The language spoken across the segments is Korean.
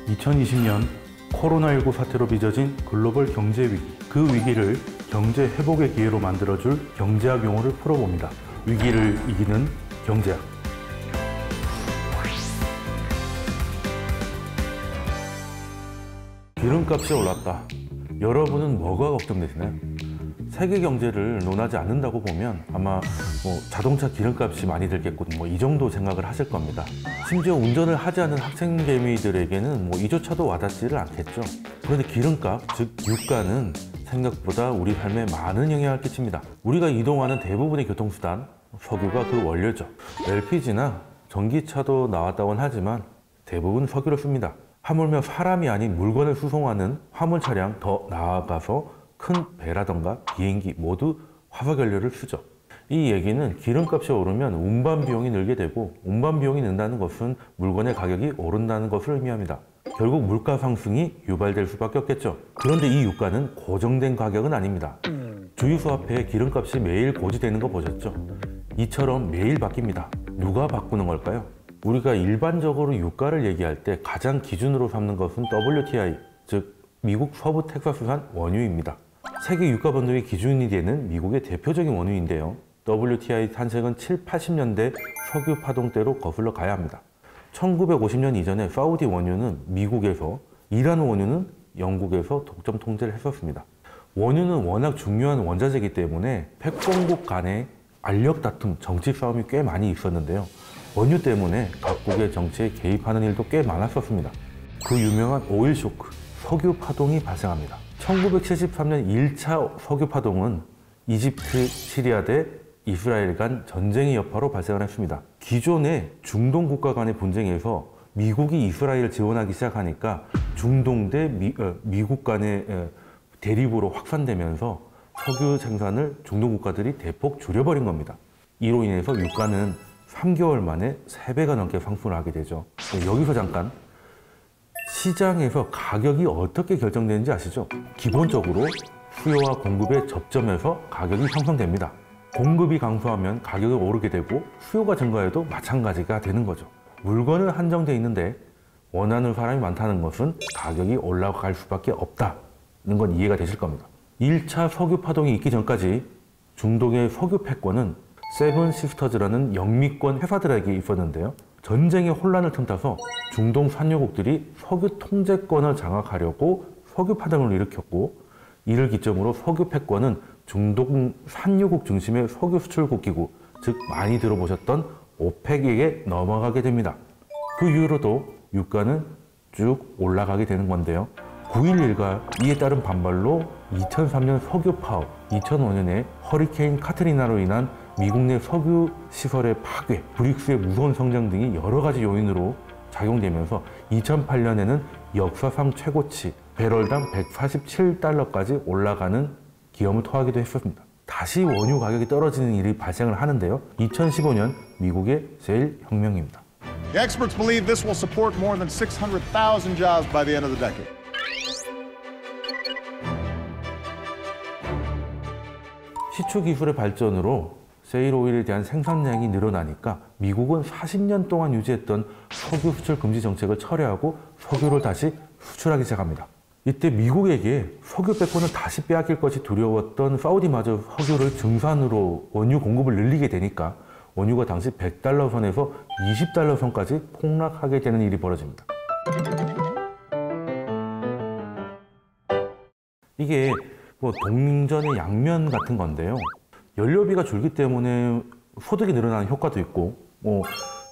2020년 코로나19 사태로 빚어진 글로벌 경제 위기, 그 위기를 경제 회복의 기회로 만들어줄 경제학 용어를 풀어봅니다. 위기를 이기는 경제학. 기름값이 올랐다. 여러분은 뭐가 걱정되시나요? 세계 경제를 논하지 않는다고 보면 아마 자동차 기름값이 많이 들겠고 이 정도 생각을 하실 겁니다. 심지어 운전을 하지 않은 학생 개미들에게는 이조차도 와닿지를 않겠죠. 그런데 기름값, 즉 유가는 생각보다 우리 삶에 많은 영향을 끼칩니다. 우리가 이동하는 대부분의 교통수단, 석유가 그 원료죠. LPG나 전기차도 나왔다고는 하지만 대부분 석유를 씁니다. 하물며 사람이 아닌 물건을 수송하는 화물 차량, 더 나아가서 큰 배라던가 비행기 모두 화석연료를 쓰죠. 이 얘기는 기름값이 오르면 운반 비용이 늘게 되고, 운반 비용이 는다는 것은 물건의 가격이 오른다는 것을 의미합니다. 결국 물가 상승이 유발될 수밖에 없겠죠. 그런데 이 유가는 고정된 가격은 아닙니다. 주유소 앞에 기름값이 매일 고지되는 거 보셨죠? 이처럼 매일 바뀝니다. 누가 바꾸는 걸까요? 우리가 일반적으로 유가를 얘기할 때 가장 기준으로 삼는 것은 WTI, 즉 미국 서부 텍사스산 원유입니다. 세계 유가 변동의 기준이 되는 미국의 대표적인 원유인데요. WTI 탄생은 7, 80년대 석유 파동 때로 거슬러 가야 합니다. 1950년 이전에 사우디 원유는 미국에서, 이란 원유는 영국에서 독점 통제를 했었습니다. 원유는 워낙 중요한 원자재이기 때문에 패권국 간의 알력 다툼, 정치 싸움이 꽤 많이 있었는데요. 원유 때문에 각국의 정치에 개입하는 일도 꽤 많았었습니다. 그 유명한 오일 쇼크, 석유 파동이 발생합니다. 1973년 1차 석유 파동은 이집트, 시리아 대 이스라엘 간 전쟁의 여파로 발생을 했습니다. 기존의 중동 국가 간의 분쟁에서 미국이 이스라엘을 지원하기 시작하니까 중동 대 미국 간의 대립으로 확산되면서 석유 생산을 중동 국가들이 대폭 줄여버린 겁니다. 이로 인해서 유가는 3개월 만에 3배가 넘게 상승을 하게 되죠. 여기서 잠깐, 시장에서 가격이 어떻게 결정되는지 아시죠? 기본적으로 수요와 공급의 접점에서 가격이 형성됩니다. 공급이 감소하면 가격이 오르게 되고, 수요가 증가해도 마찬가지가 되는 거죠. 물건은 한정되어 있는데 원하는 사람이 많다는 것은 가격이 올라갈 수밖에 없다는 건 이해가 되실 겁니다. 1차 석유 파동이 있기 전까지 중동의 석유 패권은 세븐 시스터즈라는 영미권 회사들에게 있었는데요. 전쟁의 혼란을 틈타서 중동 산유국들이 석유 통제권을 장악하려고 석유 파동을 일으켰고, 이를 기점으로 석유 패권은 중동 산유국 중심의 석유 수출국 기구, 즉 많이 들어보셨던 오펙에게 넘어가게 됩니다. 그 이후로도 유가는 쭉 올라가게 되는 건데요. 9.11 일가 이에 따른 반발로 2003년 석유 파업, 2005년에 허리케인 카트리나로 인한 미국 내 석유 시설의 파괴, 브릭스의 무서운 성장 등이 여러 가지 요인으로 작용되면서 2008년에는 역사상 최고치 배럴당 147달러까지 올라가는 기염을 토하기도 했었습니다. 다시 원유 가격이 떨어지는 일이 발생을 하는데요. 2015년 미국의 셰일 혁명입니다. The experts believe this will support more than 600,000 jobs by the end of the decade. 시추 기술의 발전으로 셰일 오일에 대한 생산량이 늘어나니까 미국은 40년 동안 유지했던 석유 수출 금지 정책을 철회하고 석유를 다시 수출하기 시작합니다. 이때 미국에게 석유 패권을 다시 빼앗길 것이 두려웠던 사우디마저 석유를 증산으로 원유 공급을 늘리게 되니까 원유가 당시 100달러 선에서 20달러 선까지 폭락하게 되는 일이 벌어집니다. 이게 동전의 양면 같은 건데요. 연료비가 줄기 때문에 소득이 늘어나는 효과도 있고,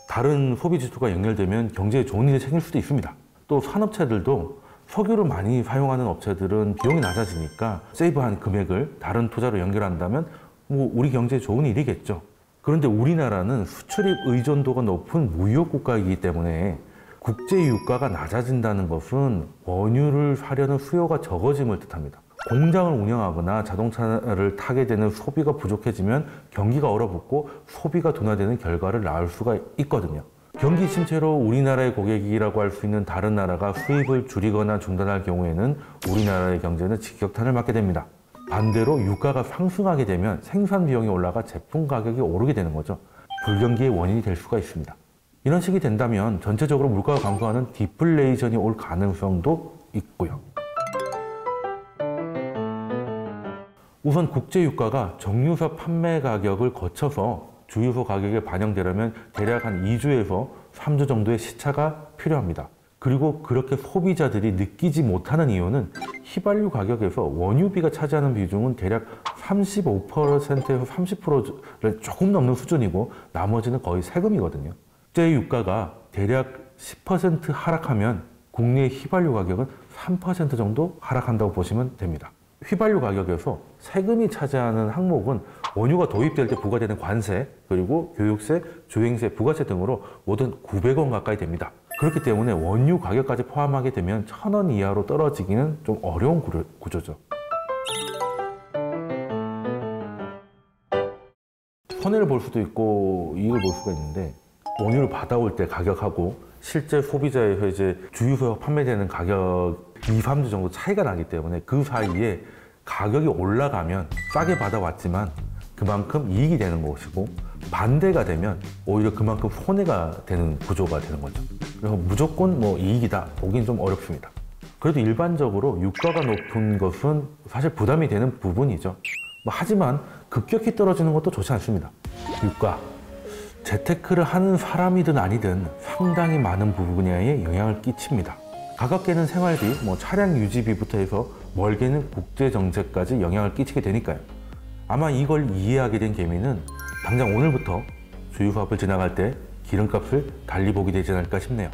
다른 소비 지수가 연결되면 경제에 좋은 일이 생길 수도 있습니다. 또 산업체들도 석유를 많이 사용하는 업체들은 비용이 낮아지니까 세이브한 금액을 다른 투자로 연결한다면 우리 경제에 좋은 일이겠죠. 그런데 우리나라는 수출입 의존도가 높은 무역 국가이기 때문에 국제 유가가 낮아진다는 것은 원유를 사려는 수요가 적어짐을 뜻합니다. 공장을 운영하거나 자동차를 타게 되는 소비가 부족해지면 경기가 얼어붙고 소비가 둔화되는 결과를 낳을 수가 있거든요. 경기 침체로 우리나라의 고객이라고 할 수 있는 다른 나라가 수입을 줄이거나 중단할 경우에는 우리나라의 경제는 직격탄을 맞게 됩니다. 반대로 유가가 상승하게 되면 생산 비용이 올라가 제품 가격이 오르게 되는 거죠. 불경기의 원인이 될 수가 있습니다. 이런 식이 된다면 전체적으로 물가가 감소하는 디플레이션이 올 가능성도 있고요. 우선 국제유가가 정유사 판매 가격을 거쳐서 주유소 가격에 반영되려면 대략 한 2주에서 3주 정도의 시차가 필요합니다. 그리고 그렇게 소비자들이 느끼지 못하는 이유는 휘발유 가격에서 원유비가 차지하는 비중은 대략 35%에서 30%를 조금 넘는 수준이고 나머지는 거의 세금이거든요. 국제 유가가 대략 10% 하락하면 국내 휘발유 가격은 3% 정도 하락한다고 보시면 됩니다. 휘발유 가격에서 세금이 차지하는 항목은 원유가 도입될 때 부과되는 관세, 그리고 교육세, 주행세, 부가세 등으로 모두 900원 가까이 됩니다. 그렇기 때문에 원유 가격까지 포함하게 되면 1,000원 이하로 떨어지기는 좀 어려운 구조죠. 손해를 볼 수도 있고 이익을 볼 수가 있는데, 원유를 받아올 때 가격하고 실제 소비자에서 이제 주유소에 판매되는 가격 2, 3주 정도 차이가 나기 때문에 그 사이에 가격이 올라가면 싸게 받아왔지만 그만큼 이익이 되는 것이고, 반대가 되면 오히려 그만큼 손해가 되는 구조가 되는 거죠. 그래서 무조건 이익이다 보기는 좀 어렵습니다. 그래도 일반적으로 유가가 높은 것은 사실 부담이 되는 부분이죠. 하지만 급격히 떨어지는 것도 좋지 않습니다. 유가, 재테크를 하는 사람이든 아니든 상당히 많은 분야에 영향을 끼칩니다. 가깝게는 생활비, 차량 유지비부터 해서 멀게는 국제정세까지 영향을 끼치게 되니까요. 아마 이걸 이해하게 된 개미는 당장 오늘부터 주유소 앞을 지나갈 때 기름값을 달리 보게 되지 않을까 싶네요.